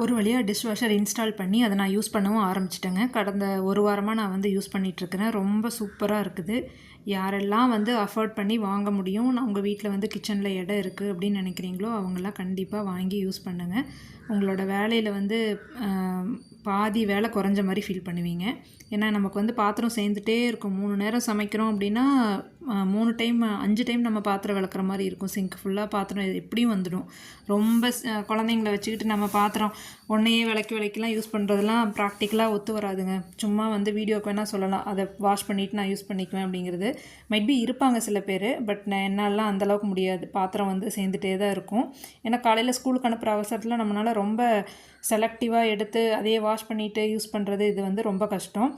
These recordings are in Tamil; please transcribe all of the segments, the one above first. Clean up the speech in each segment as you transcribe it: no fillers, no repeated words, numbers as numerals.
ஒரு வழியாக டிஷ் வாஷர் இன்ஸ்டால் பண்ணி அதை நான் யூஸ் பண்ணவும் ஆரம்பிச்சிட்டேங்க. கடந்த ஒரு வாரமாக நான் வந்து யூஸ் பண்ணிகிட்ருக்கிறேன். ரொம்ப சூப்பராக இருக்குது. யாரெல்லாம் வந்து அஃபோர்ட் பண்ணி வாங்க முடியும், நான் உங்கள் வீட்டில் வந்து கிச்சனில் இடம் இருக்குது அப்படின்னு நினைக்கிறீங்களோ அவங்கெல்லாம் கண்டிப்பாக வாங்கி யூஸ் பண்ணுங்கள். உங்களோட வேலையில் வந்து பாதி வேலை குறைஞ்ச மாதிரி ஃபீல் பண்ணுவீங்க. ஏன்னா நமக்கு வந்து பாத்திரம் சேர்ந்துட்டே இருக்கும். 3 நேரம் சமைக்கிறோம் அப்படின்னா 3 டைம் 5 டைம் நம்ம பாத்திரம் விளக்குற மாதிரி இருக்கும். சிங்க் ஃபுல்லாக பாத்திரம் எப்படியும் வந்துடும். ரொம்ப குழந்தைங்கள வச்சுக்கிட்டு நம்ம பாத்திரம் ஒன்றையே விளக்கிலாம் யூஸ் பண்ணுறதுலாம் ப்ராக்டிக்கலாக ஒத்து வராதுங்க. சும்மா வந்து வீடியோக்கு வேணால் சொல்லலாம், அதை வாஷ் பண்ணிவிட்டு நான் யூஸ் பண்ணிக்குவேன் அப்படிங்கிறது. மைட்பி இருப்பாங்க சில பேர், பட் என்னாலாம் அந்தளவுக்கு முடியாது. பாத்திரம் வந்து சேர்ந்துட்டே தான் இருக்கும். ஏன்னா காலையில் ஸ்கூலுக்கு அனுப்புகிற அவசரத்தில் நம்மளால் ரொம்ப செலக்டிவாக எடுத்து அதையே வாஷ் பண்ணிவிட்டு யூஸ் பண்ணுறது இது வந்து ரொம்ப கஷ்டம்.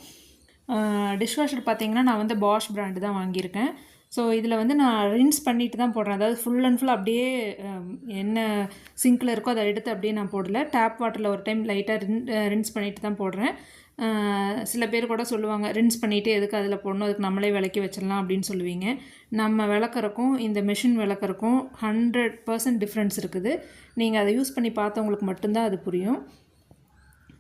டிஷ்வாஷர் பார்த்திங்கன்னா நான் வந்து பாஷ் பிராண்டு தான் வாங்கியிருக்கேன். ஸோ இதில் வந்து நான் ரின்ஸ் பண்ணிட்டு தான் போடுறேன். அதாவது ஃபுல் அண்ட் ஃபுல் அப்படியே என்ன சிங்கில் இருக்கோ அதை எடுத்து அப்படியே நான் போடல. டேப் வாட்டரில் ஒரு டைம் லைட்டாக ரின்ஸ் பண்ணிட்டு தான் போடுறேன். சில பேர் கூட சொல்லுவாங்க, ரின்ஸ் பண்ணிவிட்டு எதுக்கு அதில் போடணும், அதுக்கு நம்மளே விளக்கி வச்சிடலாம் அப்படின்னு சொல்லுவீங்க. நம்ம விளக்குறக்கும் இந்த மிஷின் விளக்குறக்கும் 100% டிஃப்ரென்ஸ் இருக்குது. நீங்கள் அதை யூஸ் பண்ணி பார்த்தவங்களுக்கு மட்டும்தான் அது புரியும்.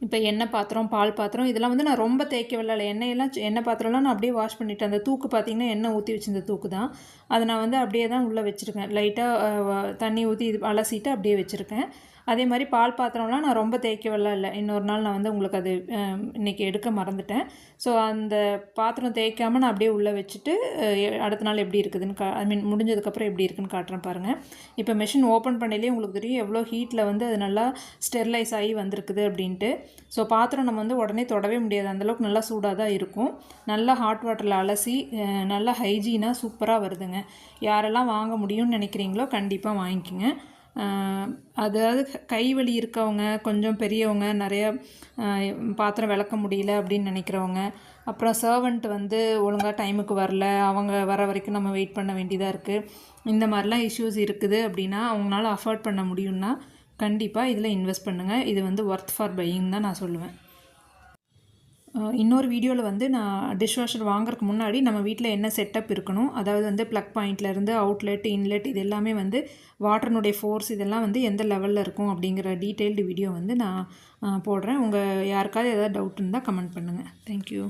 இப்போ எண்ணெய் பாத்திரம், பால் பாத்திரம் இதெல்லாம் வந்து நான் ரொம்ப தேய்க்க விடல. எண்ணெய் பாத்திரம்லாம் நான் அப்படியே வாஷ் பண்ணிவிட்டேன். அந்த தூக்கு பார்த்திங்கன்னா எண்ணெய் ஊற்றி வச்சிருந்த தூக்கு தான். அதை நான் வந்து அப்படியே தான் உள்ளே வச்சுருக்கேன். லைட்டாக தண்ணி ஊற்றி இது அலசிட்டு அப்படியே வச்சுருக்கேன். அதே மாதிரி பால் பாத்திரம்லாம் நான் ரொம்ப தேய்க்க விடல. இன்னொரு நாள் நான் வந்து உங்களுக்கு அது இன்றைக்கி எடுக்க மறந்துட்டேன். ஸோ அந்த பாத்திரம் தேய்க்காமல் நான் அப்படியே உள்ளே வச்சுட்டு அடுத்த நாள் எப்படி இருக்குதுன்னு ஐ மீன் முடிஞ்சதுக்கப்புறம் எப்படி இருக்குதுன்னு காட்டுறேன் பாருங்கள். இப்போ மெஷின் ஓப்பன் பண்ணையிலே உங்களுக்கு தெரியும் எவ்வளோ ஹீட்டில் வந்து அது நல்லா ஸ்டெர்லைஸ் ஆகி வந்திருக்குது அப்படின்ட்டு. ஸோ பாத்திரம் நம்ம வந்து உடனே தொடவே முடியாது, அந்தளவுக்கு நல்லா சூடாக தான் இருக்கும். நல்லா ஹாட் வாட்டரில் அலசி நல்லா ஹைஜீனாக சூப்பராக வருதுங்க. யாரெல்லாம் வாங்க முடியும்னு நினைக்கிறீங்களோ கண்டிப்பாக வாங்கிக்கோங்க. அதாவது கை வலி இருக்கவங்க, கொஞ்சம் பெரியவங்க, நிறைய பாத்திரம் விளக்க முடியல அப்படின்னு நினைக்கிறவங்க, அப்புறம் சர்வெண்ட் வந்து ஒழுங்காக டைமுக்கு வரல, அவங்க வர வரைக்கும் நம்ம வெயிட் பண்ண வேண்டியதாக இருக்குது, இந்த மாதிரிலாம் இஷ்யூஸ் இருக்குது அப்படின்னா அவங்களால அஃபோர்ட் பண்ண முடியும்னா கண்டிப்பாக இதில் இன்வெஸ்ட் பண்ணுங்கள். இது வந்து ஒர்த் ஃபார் பையிங் தான் நான் சொல்லுவேன். இன்னொரு வீடியோவில் வந்து நான் டிஷ்வாஷர் வாங்குறதுக்கு முன்னாடி நம்ம வீட்டில் என்ன செட்டப் இருக்கணும், அதாவது வந்து ப்ளக் பாயிண்ட்லேருந்து அவுட்லெட், இன்லெட் இது எல்லாமே வந்து வாட்டர்னுடைய ஃபோர்ஸ் இதெல்லாம் வந்து எந்த லெவலில் இருக்கும் அப்படிங்கிற டீட்டெயில்டு வீடியோ வந்து நான் போடுறேன். உங்கள் யாருக்காவது ஏதாவது டவுட் இருந்தால் கமெண்ட் பண்ணுங்கள். தேங்க்யூ.